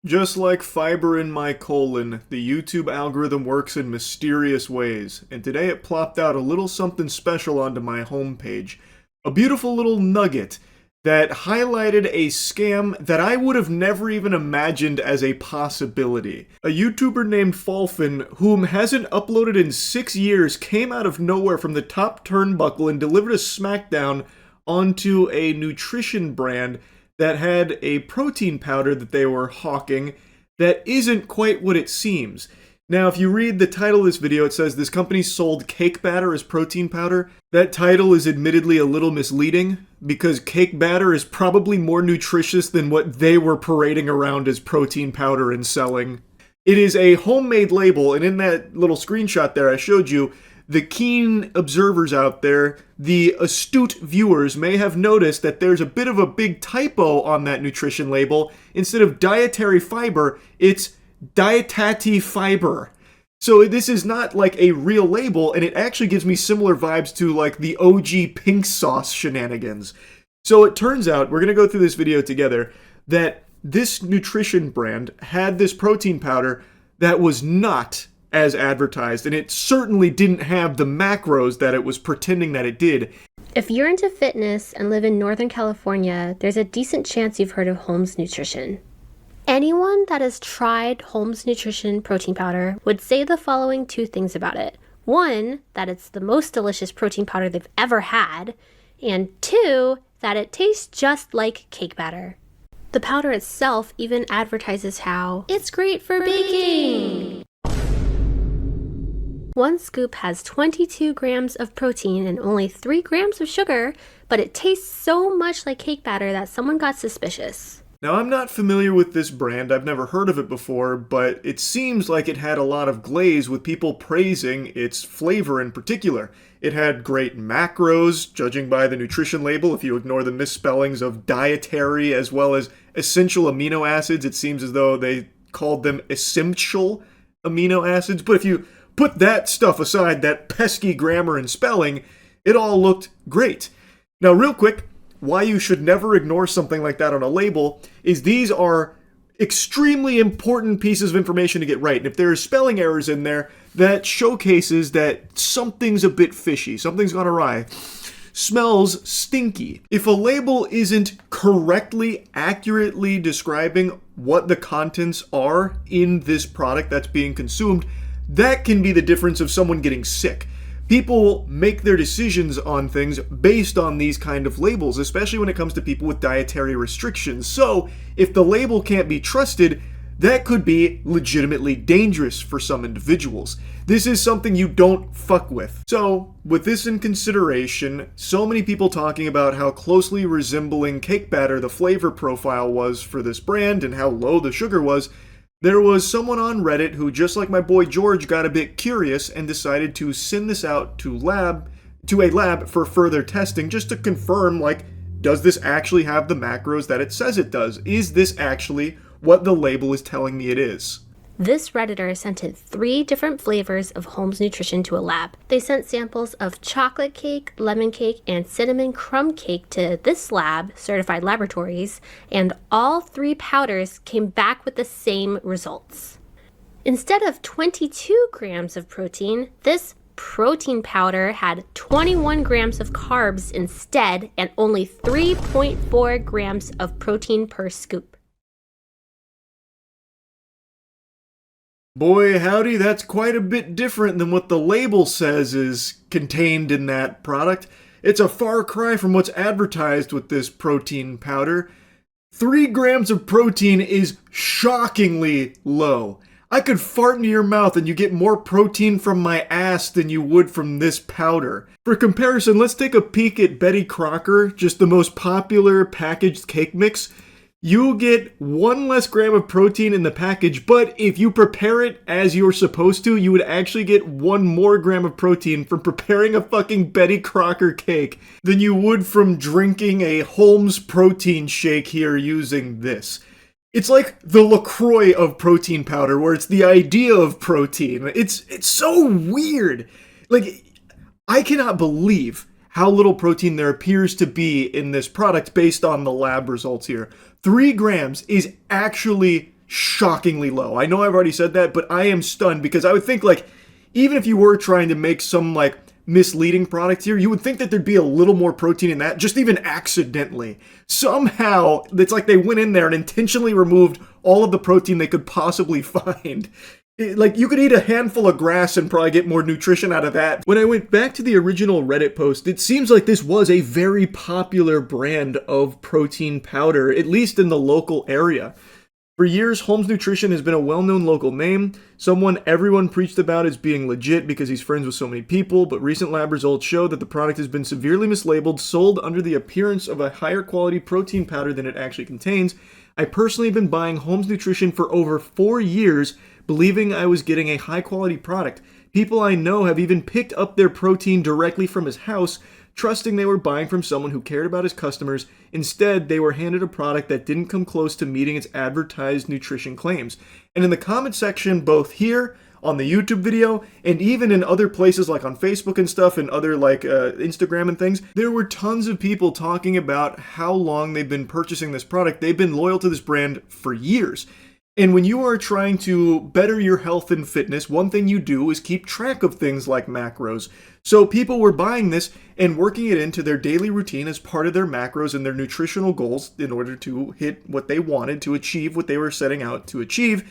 Just like fiber in my colon, the YouTube algorithm works in mysterious ways, and today it plopped out a little something special onto my homepage. A beautiful little nugget that highlighted a scam that I would have never even imagined as a possibility. A YouTuber named Falfin, whom hasn't uploaded in 6 years, came out of nowhere from the top turnbuckle and delivered a smackdown onto a nutrition brand that had a protein powder that they were hawking that isn't quite what it seems. Now, if you read the title of this video, it says this company sold cake batter as protein powder. That title is admittedly a little misleading because cake batter is probably more nutritious than what they were parading around as protein powder and selling. It is a homemade label, and in that little screenshot there I showed you, the keen observers out there, the astute viewers, may have noticed that there's a bit of a big typo on that nutrition label. Instead of dietary fiber, it's dietati fiber. So this is not like a real label, and it actually gives me similar vibes to like the OG pink sauce shenanigans. So it turns out, we're going to go through this video together, that this nutrition brand had this protein powder that was not as advertised, and it certainly didn't have the macros that it was pretending that it did. If you're into fitness and live in Northern California, there's a decent chance you've heard of Holmes Nutrition. Anyone that has tried Holmes Nutrition protein powder would say the following two things about it. One, that it's the most delicious protein powder they've ever had, and two, that it tastes just like cake batter. The powder itself even advertises how it's great for baking. One scoop has 22 grams of protein and only 3 grams of sugar, but it tastes so much like cake batter that someone got suspicious. Now, I'm not familiar with this brand, I've never heard of it before, but it seems like it had a lot of glaze with people praising its flavor in particular. It had great macros, judging by the nutrition label. If you ignore the misspellings of dietary as well as essential amino acids, it seems as though they called them essential amino acids. But if you put that stuff aside, that pesky grammar and spelling, it all looked great. Now, real quick, why you should never ignore something like that on a label is these are extremely important pieces of information to get right. And if there are spelling errors in there, that showcases that something's a bit fishy, something's gone awry. Smells stinky. If a label isn't correctly, accurately describing what the contents are in this product that's being consumed, that can be the difference of someone getting sick. People make their decisions on things based on these kind of labels, especially when it comes to people with dietary restrictions. So, if the label can't be trusted, that could be legitimately dangerous for some individuals. This is something you don't fuck with. So, with this in consideration, so many people talking about how closely resembling cake batter the flavor profile was for this brand and how low the sugar was, there was someone on Reddit who, just like my boy George, got a bit curious and decided to send this out to a lab for further testing just to confirm, like, does this actually have the macros that it says it does? Is this actually what the label is telling me it is? This Redditor sent in 3 different flavors of Holmes Nutrition to a lab. They sent samples of chocolate cake, lemon cake, and cinnamon crumb cake to this lab, Certified Laboratories, and all 3 powders came back with the same results. Instead of 22 grams of protein, this protein powder had 21 grams of carbs instead and only 3.4 grams of protein per scoop. Boy, howdy, that's quite a bit different than what the label says is contained in that product. It's a far cry from what's advertised with this protein powder. 3 grams of protein is shockingly low. I could fart into your mouth and you get more protein from my ass than you would from this powder. For comparison, let's take a peek at Betty Crocker, just the most popular packaged cake mix. You'll get 1 less gram of protein in the package, but if you prepare it as you're supposed to, you would actually get 1 more gram of protein from preparing a fucking Betty Crocker cake than you would from drinking a Holmes protein shake here using this. It's like the LaCroix of protein powder, where it's the idea of protein. It's so weird. Like, I cannot believe how little protein there appears to be in this product based on the lab results here. 3 grams is actually shockingly low. I know I've already said that, but I am stunned because I would think, like, even if you were trying to make some, like, misleading product here, you would think that there'd be a little more protein in that, just even accidentally. Somehow, it's like they went in there and intentionally removed all of the protein they could possibly find. Like, you could eat a handful of grass and probably get more nutrition out of that. When I went back to the original Reddit post, it seems like this was a very popular brand of protein powder, at least in the local area. For years, Holmes Nutrition has been a well-known local name, someone everyone preached about as being legit because he's friends with so many people, but recent lab results show that the product has been severely mislabeled, sold under the appearance of a higher quality protein powder than it actually contains. I personally have been buying Holmes Nutrition for over 4 years, believing I was getting a high-quality product. People I know have even picked up their protein directly from his house, trusting they were buying from someone who cared about his customers. Instead, they were handed a product that didn't come close to meeting its advertised nutrition claims. And in the comment section, both here on the YouTube video and even in other places like on Facebook and stuff and other like Instagram and things, there were tons of people talking about how long they've been purchasing this product. They've been loyal to this brand for years. And when you are trying to better your health and fitness, one thing you do is keep track of things like macros. So people were buying this and working it into their daily routine as part of their macros and their nutritional goals in order to hit what they wanted to achieve, what they were setting out to achieve.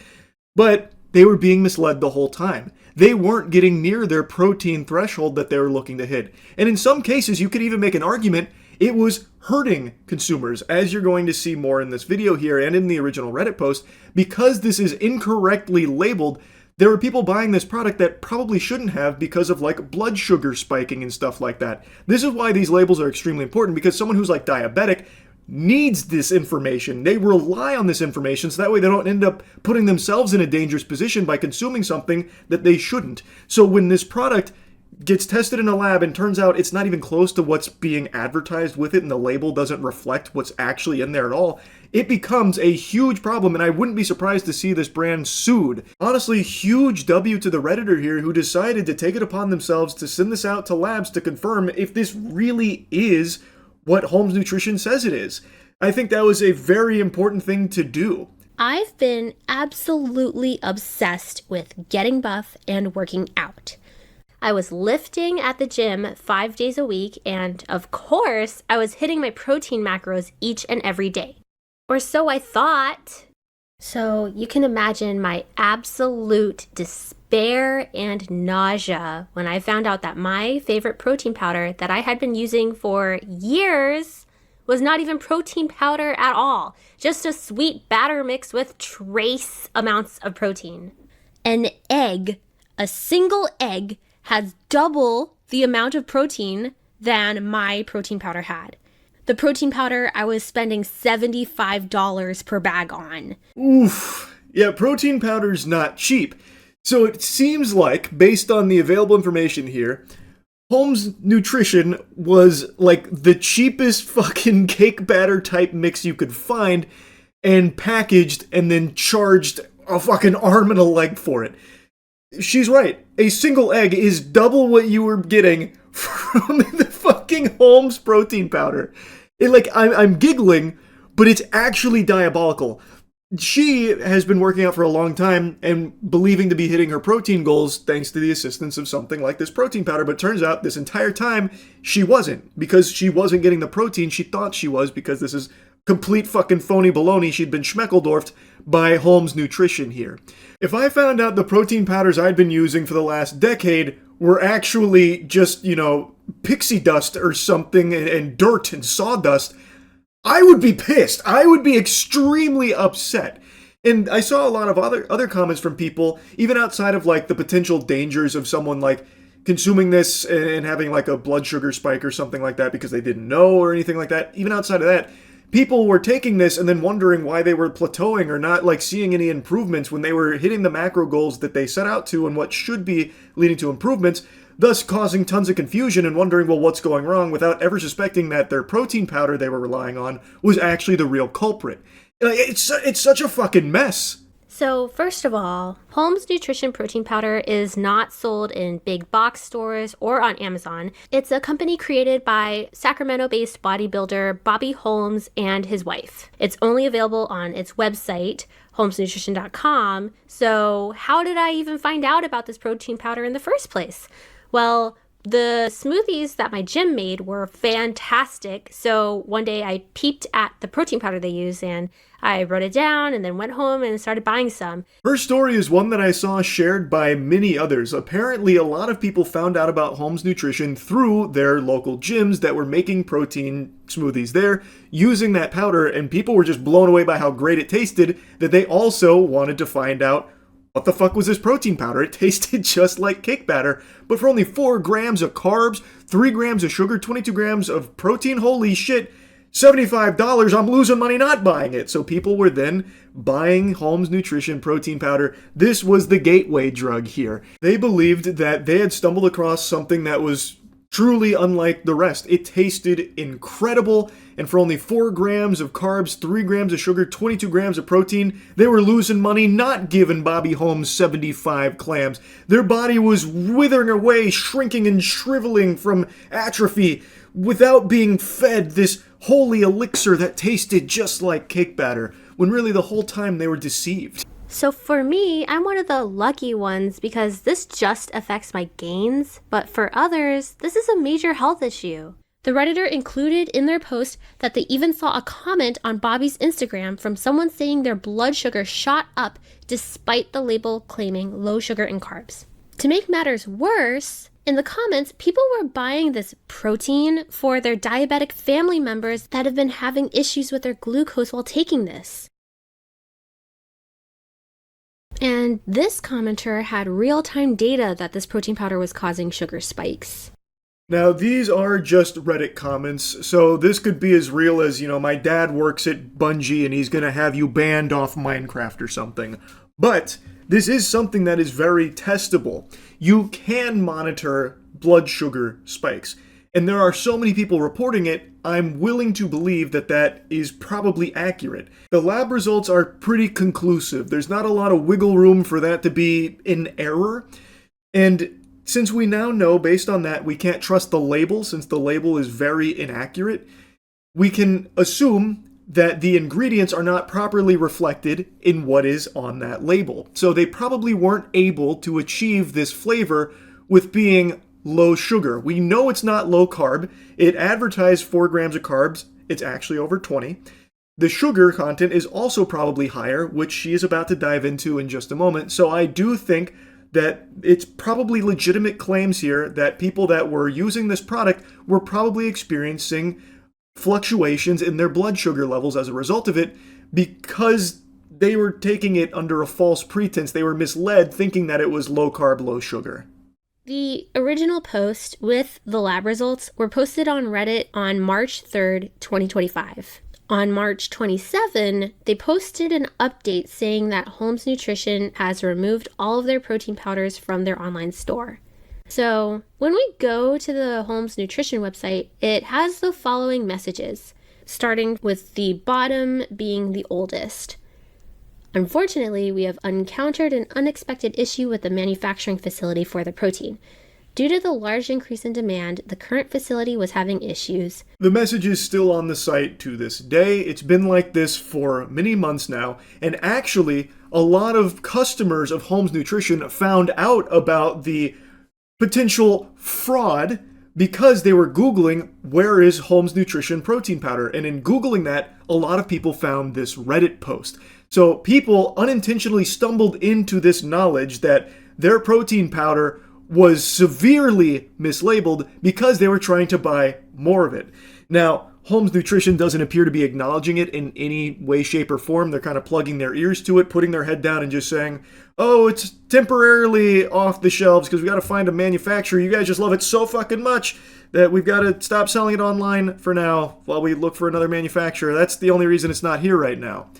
But they were being misled the whole time. They weren't getting near their protein threshold that they were looking to hit. And in some cases, you could even make an argument it was hurting consumers, as you're going to see more in this video here and in the original Reddit post. Because this is incorrectly labeled, there are people buying this product that probably shouldn't have because of like blood sugar spiking and stuff like that. This is why these labels are extremely important, because someone who's like diabetic needs this information. They rely on this information so that way they don't end up putting themselves in a dangerous position by consuming something that they shouldn't. So when this product gets tested in a lab and turns out it's not even close to what's being advertised with it and the label doesn't reflect what's actually in there at all, it becomes a huge problem, and I wouldn't be surprised to see this brand sued. Honestly, huge W to the Redditor here who decided to take it upon themselves to send this out to labs to confirm if this really is what Holmes Nutrition says it is. I think that was a very important thing to do. I've been absolutely obsessed with getting buff and working out. I was lifting at the gym 5 days a week, and of course, I was hitting my protein macros each and every day. Or so I thought. So you can imagine my absolute despair and nausea when I found out that my favorite protein powder that I had been using for years was not even protein powder at all. Just a sweet batter mix with trace amounts of protein. An egg, a single egg, has double the amount of protein than my protein powder had. The protein powder I was spending $75 per bag on. Oof. Yeah, protein powder's not cheap. So it seems like, based on the available information here, Holmes Nutrition was like the cheapest fucking cake batter type mix you could find and packaged and then charged a fucking arm and a leg for it. She's right. A single egg is double what you were getting from the fucking Holmes protein powder. I'm giggling, but it's actually diabolical. She has been working out for a long time and believing to be hitting her protein goals thanks to the assistance of something like this protein powder, but turns out this entire time she wasn't, because she wasn't getting the protein she thought she was, because this is complete fucking phony baloney. She'd been schmeckeldorfed by Holmes Nutrition here. If I found out the protein powders I'd been using for the last decade were actually just, pixie dust or something and dirt and sawdust, I would be pissed. I would be extremely upset. And I saw a lot of other comments from people, even outside of like the potential dangers of someone like consuming this and having like a blood sugar spike or something like that because they didn't know or anything like that. Even outside of that, people were taking this and then wondering why they were plateauing or not like seeing any improvements when they were hitting the macro goals that they set out to and what should be leading to improvements, thus causing tons of confusion and wondering, well, what's going wrong, without ever suspecting that their protein powder they were relying on was actually the real culprit. It's such a fucking mess. So, first of all, Holmes Nutrition Protein Powder is not sold in big box stores or on Amazon. It's a company created by Sacramento-based bodybuilder Bobby Holmes and his wife. It's only available on its website, holmesnutrition.com. So, how did I even find out about this protein powder in the first place? Well, the smoothies that my gym made were fantastic. So one day I peeped at the protein powder they use and I wrote it down and then went home and started buying some. Her story is one that I saw shared by many others. Apparently, a lot of people found out about Holmes Nutrition through their local gyms that were making protein smoothies there using that powder, and people were just blown away by how great it tasted that they also wanted to find out what the fuck was this protein powder? It tasted just like cake batter, but for only 4 grams of carbs, 3 grams of sugar, 22 grams of protein. Holy shit, $75, I'm losing money not buying it. So people were then buying Holmes Nutrition protein powder. This was the gateway drug here. They believed that they had stumbled across something that was truly unlike the rest. It tasted incredible, and for only 4 grams of carbs, 3 grams of sugar, 22 grams of protein, they were losing money not giving Bobby Holmes 75 clams. Their body was withering away, shrinking and shriveling from atrophy without being fed this holy elixir that tasted just like cake batter, when really the whole time they were deceived. So for me, I'm one of the lucky ones because this just affects my gains, but for others, this is a major health issue. The Redditor included in their post that they even saw a comment on Bobby's Instagram from someone saying their blood sugar shot up despite the label claiming low sugar and carbs. To make matters worse, in the comments, people were buying this protein for their diabetic family members that have been having issues with their glucose while taking this. And this commenter had real-time data that this protein powder was causing sugar spikes. Now, these are just Reddit comments, so this could be as real as, my dad works at Bungie and he's gonna have you banned off Minecraft or something. But this is something that is very testable. You can monitor blood sugar spikes. And there are so many people reporting it, I'm willing to believe that that is probably accurate. The lab results are pretty conclusive. There's not a lot of wiggle room for that to be in error. And since we now know, based on that, we can't trust the label, since the label is very inaccurate, we can assume that the ingredients are not properly reflected in what is on that label. So they probably weren't able to achieve this flavor with being low sugar. We know it's not low carb. It advertised 4 grams of carbs. It's actually over 20. The sugar content is also probably higher, which she is about to dive into in just a moment. So I do think that it's probably legitimate claims here that people that were using this product were probably experiencing fluctuations in their blood sugar levels as a result of it because they were taking it under a false pretense. They were misled thinking that it was low carb, low sugar. The original post with the lab results were posted on Reddit on March 3rd, 2025. On March 27, they posted an update saying that Holmes Nutrition has removed all of their protein powders from their online store. So when we go to the Holmes Nutrition website, it has the following messages, starting with the bottom being the oldest. Unfortunately, we have encountered an unexpected issue with the manufacturing facility for the protein. Due to the large increase in demand, the current facility was having issues. The message is still on the site to this day. It's been like this for many months now, and actually, a lot of customers of Holmes Nutrition found out about the potential fraud because they were Googling, where is Holmes Nutrition protein powder? And in Googling that, a lot of people found this Reddit post. So people unintentionally stumbled into this knowledge that their protein powder was severely mislabeled because they were trying to buy more of it. Now, Holmes Nutrition doesn't appear to be acknowledging it in any way, shape, or form. They're kind of plugging their ears to it, putting their head down and just saying, oh, it's temporarily off the shelves because we got to find a manufacturer. You guys just love it so fucking much that we've got to stop selling it online for now while we look for another manufacturer. That's the only reason it's not here right now.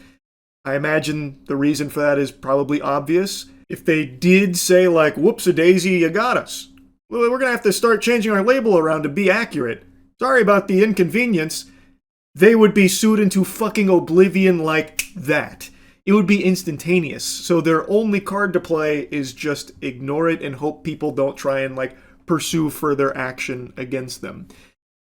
I imagine the reason for that is probably obvious. If they did say, like, whoops-a-daisy, you got us, well, we're going to have to start changing our label around to be accurate. Sorry about the inconvenience. They would be sued into fucking oblivion like that. it would be instantaneous. So their only card to play is just ignore it and hope people don't try and like pursue further action against them.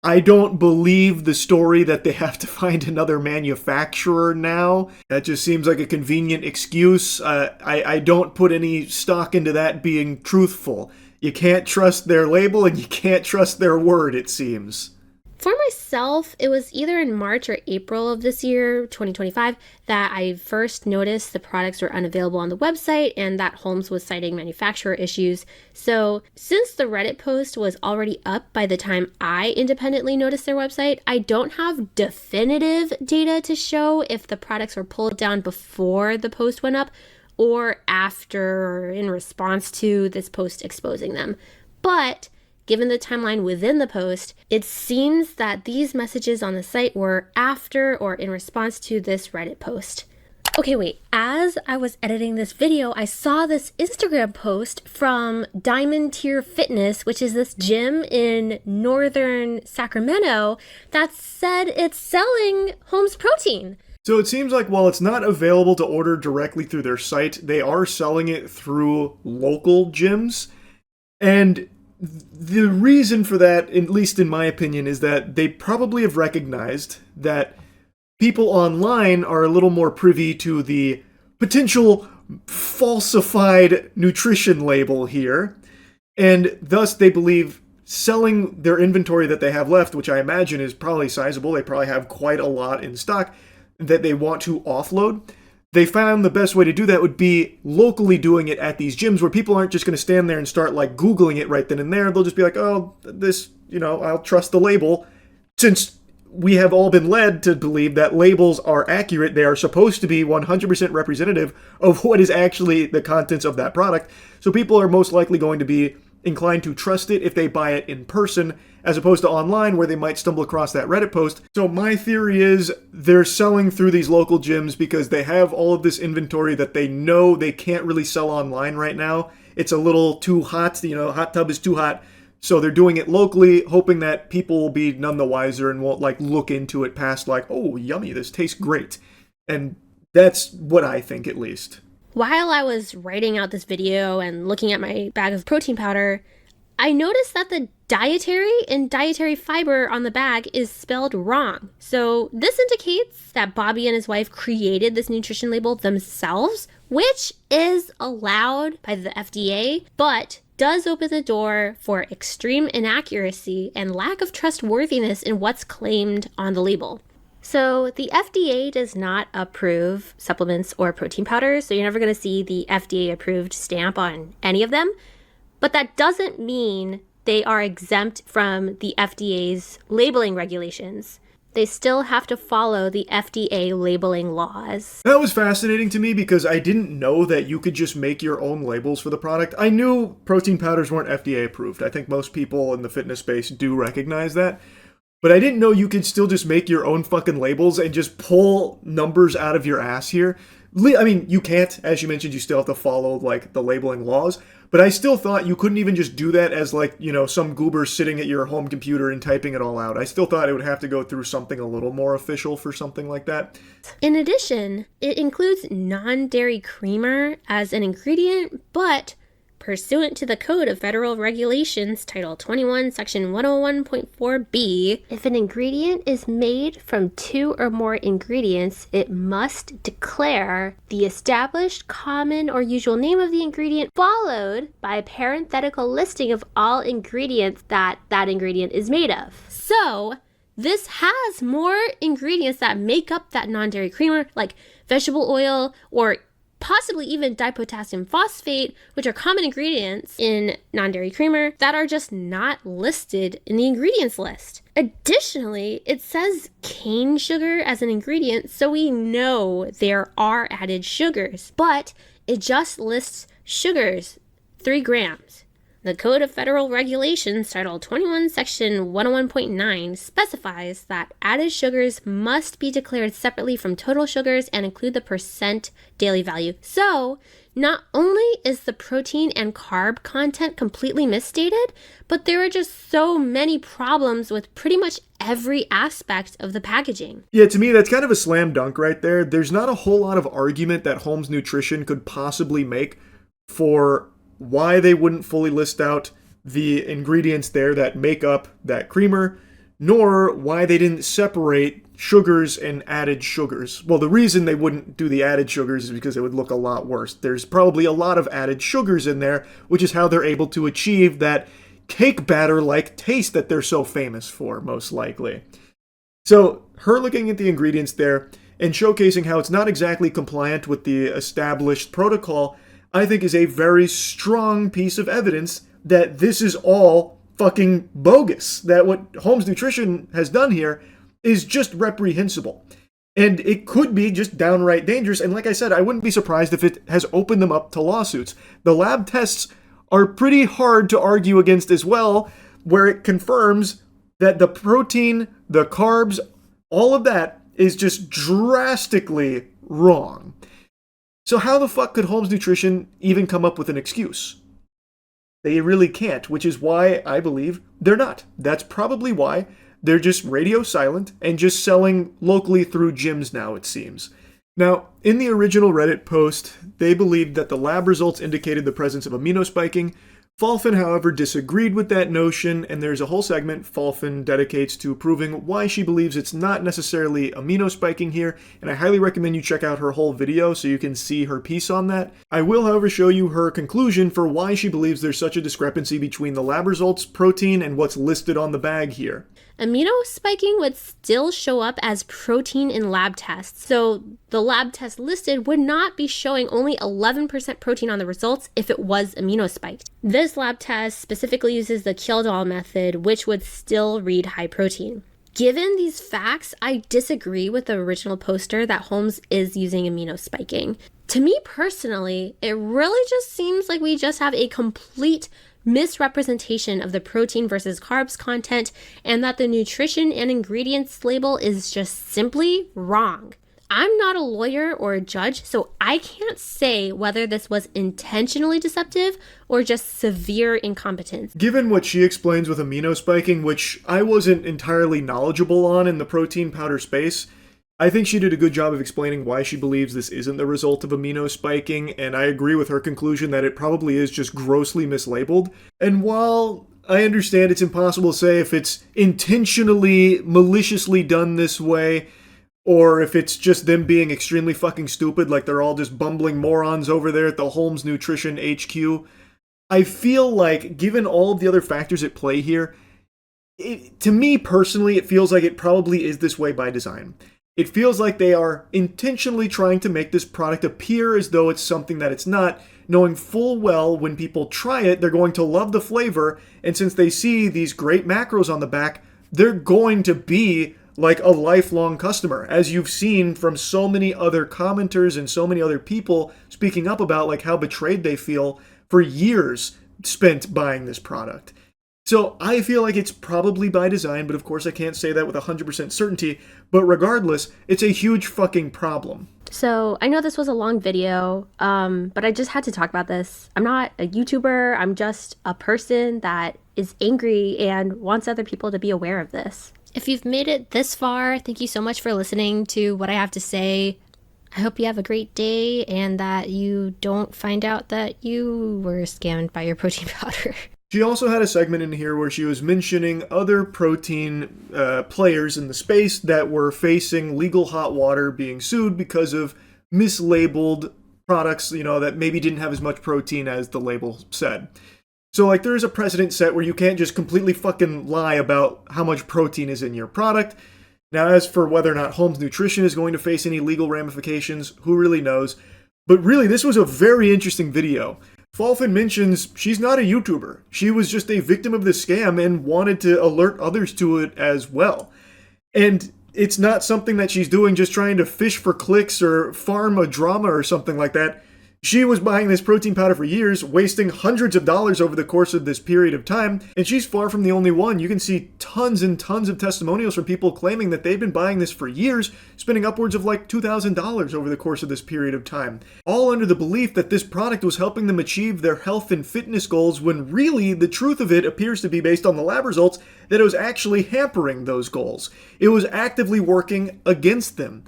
I don't believe the story that they have to find another manufacturer now. That just seems like a convenient excuse. I don't put any stock into that being truthful. You can't trust their label and you can't trust their word, it seems. For myself, it was either in March or April of this year, 2025, that I first noticed the products were unavailable on the website and that Holmes was citing manufacturer issues. So since the Reddit post was already up by the time I independently noticed their website, I don't have definitive data to show if the products were pulled down before the post went up or after, in response to this post exposing them. But given the timeline within the post, it seems that these messages on the site were after or in response to this Reddit post. Okay, wait. As I was editing this video, I saw this Instagram post from Diamond Tier Fitness, which is this gym in northern Sacramento, that said it's selling Holmes protein. So it seems like while it's not available to order directly through their site, they are selling it through local gyms. And the reason for that, at least in my opinion, is that they probably have recognized that people online are a little more privy to the potential falsified nutrition label here, and thus they believe selling their inventory that they have left, which I imagine is probably sizable, they probably have quite a lot in stock that they want to offload. They found the best way to do that would be locally doing it at these gyms where people aren't just going to stand there and start like Googling it right then and there. They'll just be like, oh, this, I'll trust the label. Since we have all been led to believe that labels are accurate, they are supposed to be 100% representative of what is actually the contents of that product. So people are most likely going to be inclined to trust it if they buy it in person, as opposed to online where they might stumble across that Reddit post. So my theory is they're selling through these local gyms because they have all of this inventory that they know they can't really sell online right now. It's a little too hot, hot tub is too hot. So they're doing it locally, hoping that people will be none the wiser and won't like look into it past like, oh, yummy, this tastes great. And that's what I think, at least. While I was writing out this video and looking at my bag of protein powder, I noticed that the dietary and dietary fiber on the bag is spelled wrong. So this indicates that Bobby and his wife created this nutrition label themselves, which is allowed by the FDA, but does open the door for extreme inaccuracy and lack of trustworthiness in what's claimed on the label. So the FDA does not approve supplements or protein powders, so you're never going to see the FDA-approved stamp on any of them. But that doesn't mean they are exempt from the FDA's labeling regulations. They still have to follow the FDA labeling laws. That was fascinating to me because I didn't know that you could just make your own labels for the product. I knew protein powders weren't FDA approved. I think most people in the fitness space do recognize that. But I didn't know you could still just make your own fucking labels and just pull numbers out of your ass here. I mean, you can't, as you mentioned, you still have to follow, like, the labeling laws. But I still thought you couldn't even just do that as, like, some goober sitting at your home computer and typing it all out. I still thought it would have to go through something a little more official for something like that. In addition, it includes non-dairy creamer as an ingredient, but pursuant to the Code of Federal Regulations, Title 21, Section 101.4b, if an ingredient is made from 2 or more ingredients, it must declare the established common or usual name of the ingredient, followed by a parenthetical listing of all ingredients that ingredient is made of. So this has more ingredients that make up that non-dairy creamer, like vegetable oil or possibly even dipotassium phosphate, which are common ingredients in non-dairy creamer that are just not listed in the ingredients list. Additionally, it says cane sugar as an ingredient, so we know there are added sugars, but it just lists sugars, 3 grams. The Code of Federal Regulations, Title 21, Section 101.9, specifies that added sugars must be declared separately from total sugars and include the percent daily value. So, Not only is the protein and carb content completely misstated, but there are just so many problems with pretty much every aspect of the packaging. Yeah, to me, that's kind of a slam dunk right there. There's not a whole lot of argument that Holmes Nutrition could possibly make for why they wouldn't fully list out the ingredients there that make up that creamer, nor why they didn't separate sugars and added sugars. Well, the reason they wouldn't do the added sugars is because it would look a lot worse. There's probably a lot of added sugars in there, which is how they're able to achieve that cake batter-like taste that they're so famous for, most likely. So, her looking at the ingredients there and showcasing how it's not exactly compliant with the established protocol, I think is a very strong piece of evidence that this is all fucking bogus. That what Holmes Nutrition has done here is just reprehensible. And it could be just downright dangerous. And like I said, I wouldn't be surprised if it has opened them up to lawsuits. The lab tests are pretty hard to argue against as well, where it confirms that the protein, the carbs, all of that is just drastically wrong. So how the fuck could Holmes Nutrition even come up with an excuse? They really can't, which is why I believe they're not. That's probably why they're just radio silent and just selling locally through gyms now, it seems. Now, in the original Reddit post, they believed that the lab results indicated the presence of amino spiking. Falfin, however, disagreed with that notion, and there's a whole segment Falfin dedicates to proving why she believes it's not necessarily amino spiking here, and I highly recommend you check out her whole video so you can see her piece on that. I will, however, show you her conclusion for why she believes there's such a discrepancy between the lab results, protein, and what's listed on the bag here. Amino spiking would still show up as protein in lab tests. So the lab test listed would not be showing only 11% protein on the results if it was amino spiked. This lab test specifically uses the Kjeldahl method, which would still read high protein. Given these facts, I disagree with the original poster that Holmes is using amino spiking. To me personally, it really just seems like we just have a complete misrepresentation of the protein versus carbs content, and that the nutrition and ingredients label is just simply wrong. I'm not a lawyer or a judge, so I can't say whether this was intentionally deceptive or just severe incompetence. Given what she explains with amino spiking, which I wasn't entirely knowledgeable on in the protein powder space, I think she did a good job of explaining why she believes this isn't the result of amino spiking, and I agree with her conclusion that it probably is just grossly mislabeled. And while I understand it's impossible to say if it's intentionally, maliciously done this way, or if it's just them being extremely fucking stupid, like they're all just bumbling morons over there at the Holmes Nutrition HQ, I feel like, given all of the other factors at play here, to me personally, it feels like it probably is this way by design. It feels like they are intentionally trying to make this product appear as though it's something that it's not, knowing full well when people try it, they're going to love the flavor, and since they see these great macros on the back, they're going to be like a lifelong customer, as you've seen from so many other commenters and so many other people speaking up about like how betrayed they feel for years spent buying this product. So I feel like it's probably by design, but of course I can't say that with 100% certainty. But regardless, it's a huge fucking problem. So I know this was a long video, but I just had to talk about this. I'm not a YouTuber. I'm just a person that is angry and wants other people to be aware of this. If you've made it this far, thank you so much for listening to what I have to say. I hope you have a great day and that you don't find out that you were scammed by your protein powder. She also had a segment in here where she was mentioning other protein players in the space that were facing legal hot water being sued because of mislabeled products, that maybe didn't have as much protein as the label said. So, like, there is a precedent set where you can't just completely fucking lie about how much protein is in your product. Now, as for whether or not Holmes Nutrition is going to face any legal ramifications, who really knows? But really, this was a very interesting video. Falfin mentions she's not a YouTuber. She was just a victim of this scam and wanted to alert others to it as well. And it's not something that she's doing just trying to fish for clicks or farm a drama or something like that. She was buying this protein powder for years, wasting hundreds of dollars over the course of this period of time, and she's far from the only one. You can see tons and tons of testimonials from people claiming that they've been buying this for years, spending upwards of like $2,000 over the course of this period of time, all under the belief that this product was helping them achieve their health and fitness goals, when really the truth of it appears to be, based on the lab results, that it was actually hampering those goals. It was actively working against them.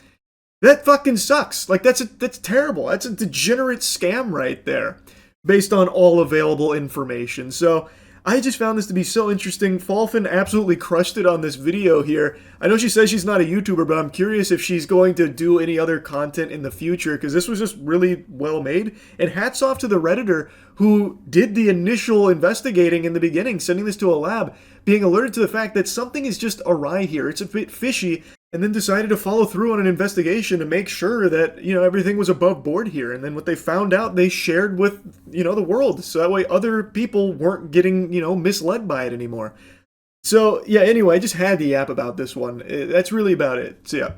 That fucking sucks. Like, that's terrible. That's a degenerate scam right there, based on all available information. So I just found this to be so interesting. Falfin absolutely crushed it on this video here. I know she says she's not a YouTuber, but I'm curious if she's going to do any other content in the future, because this was just really well made. And hats off to the Redditor who did the initial investigating in the beginning, sending this to a lab, being alerted to the fact that something is just awry here. It's a bit fishy, and then decided to follow through on an investigation to make sure that, everything was above board here. And then what they found out, they shared with, the world. So that way other people weren't getting, misled by it anymore. So, yeah, anyway, I just had to yap about this one. That's really about it. So, yeah.